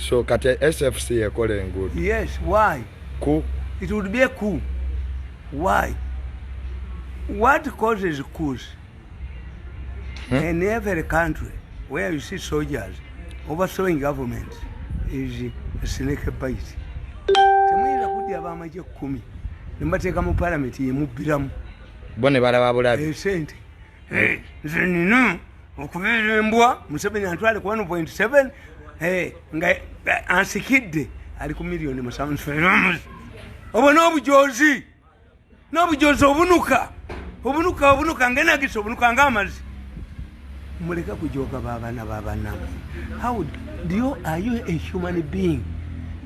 So kati SFC ekole good. Yes, why? Coup. It would be a coup. Why? What causes coups? In every country where you see soldiers overthrowing governments is a snake bite. Temwira kudya bamaje 10 nimbateeka mu parliament yemubiramu Bone balaba bulabi. Sente. Nze nino okubeera embwa Museveni antwale ku 1.7 nga ansikidde ali ku million musanvu. Obo n'obujozi obunuka ngenagisa obunuka ng'amazzi. Muleka kujoga babana babanamu. How are you a human being?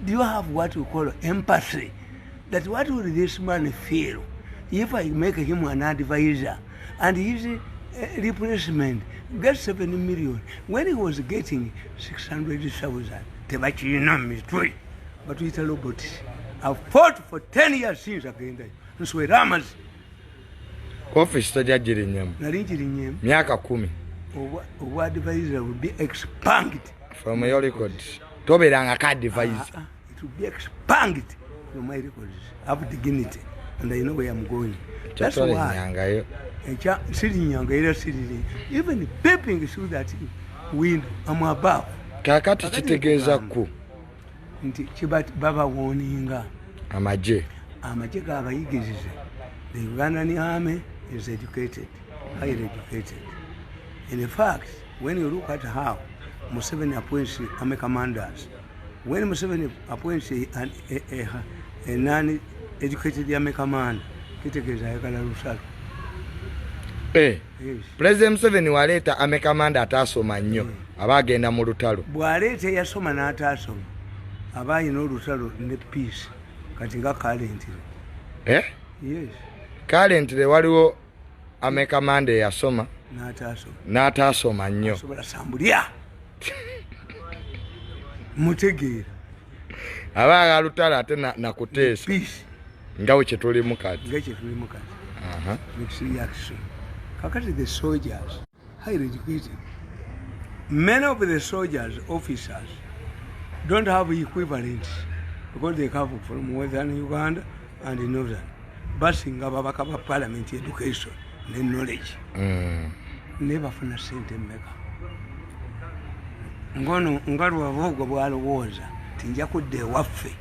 Do you have what we call empathy? That what would this man feel if I make him an advisor and his replacement gets 7 million when he was getting 600,000? But with a robot. I've fought for 10 years since again. Nswe Ramas. Office tajiri nyam. Narinjiri nyam. Miaka 10. Or advisor will be expunged from your records. Toberanga card device. It will be expunged from my records. I have dignity and I know where I'm going. That's why. Even peeping through that window, I'm above. Kakati chitegeza ku. Chibat Baba warninga. Amaje gabayigizize. The Ugandan army is educated, highly educated. In fact, when you look at how Museveni appoints army commanders, when Museveni appoints a non-educated army commander, kitegeza yakala rusalo. Yes. President Museveni waleta army commander atasoma nnyo abagenda mu lutalo. Bwaleta yasoma n'atasoma abayina olutalo ne peace kati nga currently. Yes. Currently waliwo army commander yasoma n'atasoma nnyo. Asobola sambulya. Mutegeera. Abaga lutalo ate nakuteesa. Peace. Ngawe kye tuli mu kati. Next reaction. Kakati the soldiers, highly educated. Many of the soldiers, officers, don't have equivalents because they come from Western Uganda and Northern. Basinga babakaba parliament education and knowledge. Never funa sente mmeka. Ngono ngalwa bogo bwalowooza tinja kudde waffe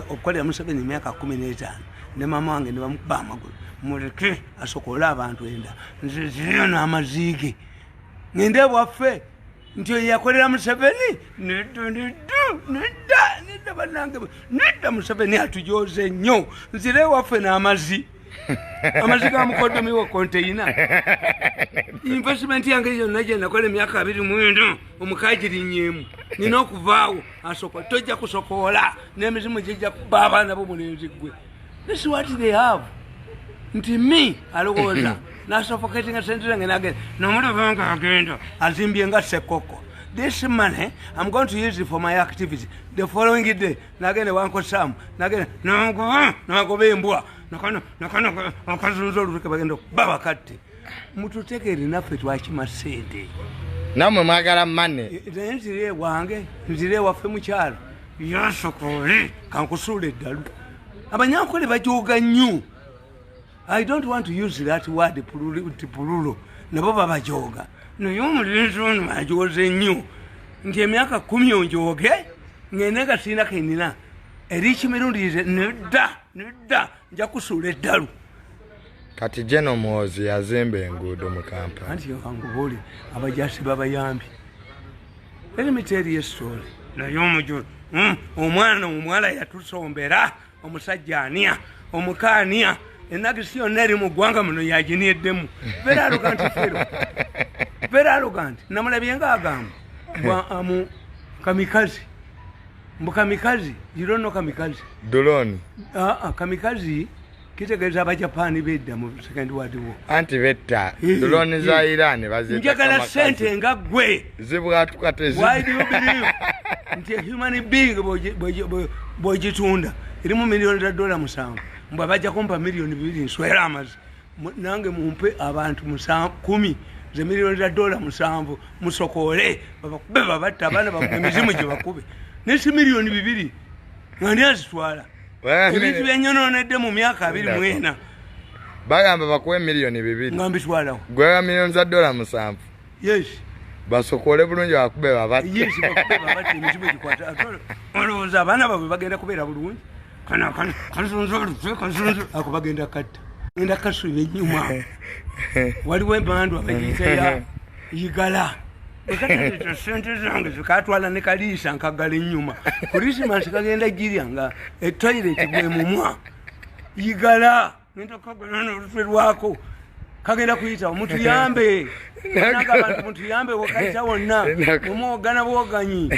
okukolera Museveni emyaka 15 ne mama wange ne bamukuba amagulu muleke asokola abantu enda nze ziriyo n'amaziige ngende bwaffe nti yakolera Museveni nedda banange nedda Museveni atujoze nnyo nzire waffe n'amazi amazi ga mukodomi wo container investment yange yonna gye nakola emyaka 29 omukajiri nnyemu nina okuvaawo asoko tojja kusokola n'emizimu gijja kuba abaana b'omulenzi gwe. This is what they have. Nti me alowooza n'asuffocating a sentence and again nomulabanga agenda azimbye nga sekoko. This money I'm going to use it for my activity. The following day nagende wankosamu nagende nagoba embwa nakana akazunza olutuke bagenda baba katti mututegeere naffe twakima sente namwe mwagala mane nzire wange nzire waffe mukyalo yasokole kankusuula eddalu abanyankole bajoga nnyo. I don't want to use that word pululo nabo babajoga naye omulenzi ono ajoze nnyo nti emyaka 10 onjoge ng'enega sina kenina erichi Mirundi ize nedda nja kusuula eddalu. Kati General Muhoozi yazimba enguudo mu Kampala. Anti yangubuli abajasi babayambi. Let me tell you a story. Naye omujulu omwala yatusombera omusajja ania omukaania enagisi yonna eri mu ggwanga muno yaginiddemu. Very arrogant. Namulabye ng'agamba mu kamikazi. Kamikazi, you don't know kamikazi? Drone. Kamikazi kitegeeza abajapani bedda mu second world war. Anti betta drone za Iran bazita. Njagala sente nga gwe. Zibwatukate zi. Why do you believe? Nti human being bwogitunda irimu $1,000,000 musanvu. Mbwe bajja kumpa $2,000,000 nswera amazi. Nange mumpe abantu 10 ze miliyoni za dola 7 musokole bakube babatta abana bakube mizimu gye bakube nesi miliyoni 2 ngani azitwala ebintu byanyonoonedde mu myaka 24 bagamba bakuwe miliyoni 2 ngambitwalawo gwe miliyoni za dola 7 yes basokole bulungi bakube babatta yes bakube babatta emizimu gikwata olowooza abaana babwe bagenda kubeera bulungi kanzonzo ako bagenda katta ngenda kasuba ennyuma waliwo empandu abagiyita ya yigala ekataleeta sente zange zikatwala ne kaliisa nkagala ennyuma krisimansi kagenda girya nga etoyireti gwe mumwa yigala ngenda kagala n'olutwe lwako kagenda kuyitawo mutuyambe naga abantu mutuyambe wakaita wonna omwogana bwoganyi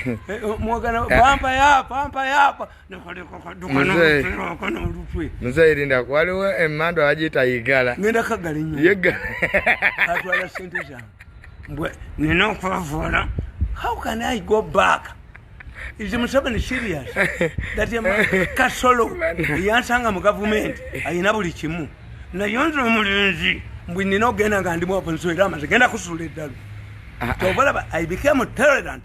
mwogana pampa yapa n'olutwe muzeyirinda waliwo emmandu abagiyita yigala ngenda kagala ennyo atwala sente zange mbwe nina okwavuula how can I go back? Is Museveni serious that kasolo yansanga mu government ayina buli kimu nayonze omulenzi mbwe nina ogenda nga ndimu opunsoera amaze genda kusula eddalu tobalaba I became tolerant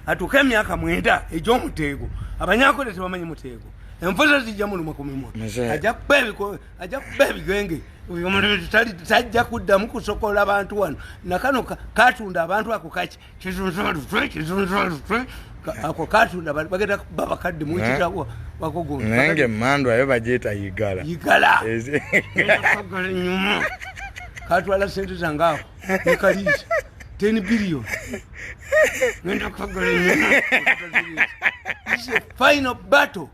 atuuka emyaka 9 egy'omuteego abanyakole tebamanyi muteego enfuza zijja muluma ku mimwa ajja kuba ebigenge tajja kuddamu kusokola abantu wano nakano katunda abantu ako kaki kizunzolutwe ako katunda bagenda babakadde mukitawo bakogo nange emmandu ayo bagiyita yigala nyuma katwala sente zange awo nekaliisa 10 billion ngenda kagala nyuma final battle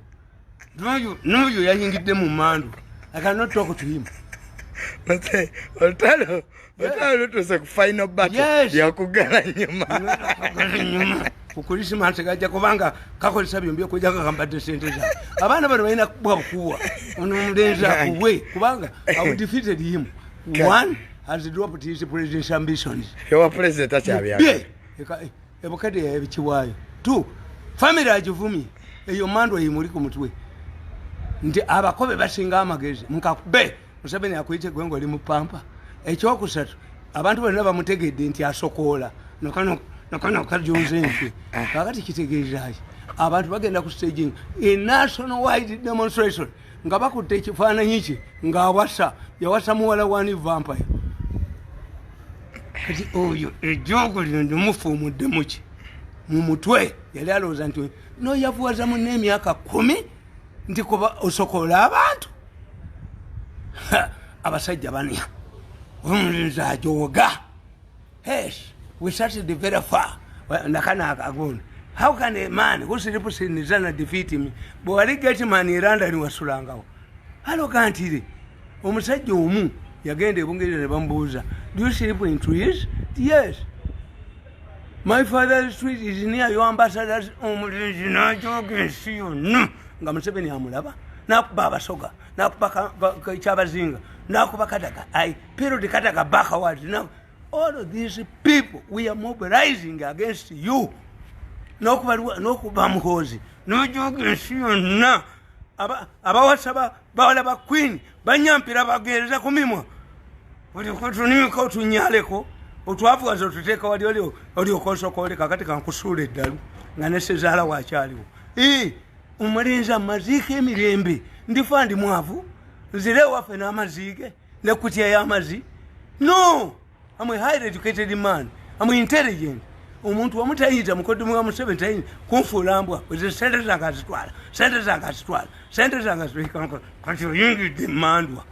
noyo yayingidde mu mandu I cannot talk to him. Otalo lutuse ku final battle yakugala nyuma ku Christmas gajja kubanga kakolesa byombi okujja kagambadde sente za abaana bano balina kuwa ono omulenzi akuwe kubanga I defeated him. One has dropped his presidential ambitions. Your president achabya ebukade ebikiwayo. Two, family ajuvumi eyo mando yimuli ku mutwe nti abakobe basinga amagezi nkakube Museveni akuyite gwengo ali mupampa ekyokusatu abantu bonna bamutegedde nti asokola nakano kajonze nti kakati kitegeezaaki abantu bagenda ku staging a national wide demonstration nga bakutte ekifaananyi kye yawasa muwala wani vampire kati oyo ejogo lino ndimufuumudde muki mu mutwe yali alowooza nti noyavuwaza munne emyaka 10 nti kuba osokola abantu abasajja bania omulenzi ajoga we started very far nakana agona how can a man who sleeps in his son defeat him bwali get man iranda ni wasulangawo halo kantire omusajja omu yagenda ebungereza ne bambuuza do you sleep in trees? Yes. My father's street is near your ambassador's omulenzi najoga ensi yonna nga Museveni amulaba nakuba abasoga nakuba kyabazinga nakuba kataga I period kataga backwards now all of these people we are mobilizing against you nokuba muhozi nojoga ensi yonna abawasaba bawala ba queen banyampira bagereza ku mimwa olikotunimika otunyaleko otwavuwaza otuteeka wali oliokonsokoleka kakati kankusuula eddalu nga nesezaala wakyaliwo umulinzi amaziike emirembe ndifa ndi mwavu nzire waffe n'amaziike nekutya y'amazi no I'm a highly educated man I'm intelligent omuntu wamutayinza mukodomu wa Museveni tayinza kunfuula mbwa sente zange azitwala kati oyingidde mandwa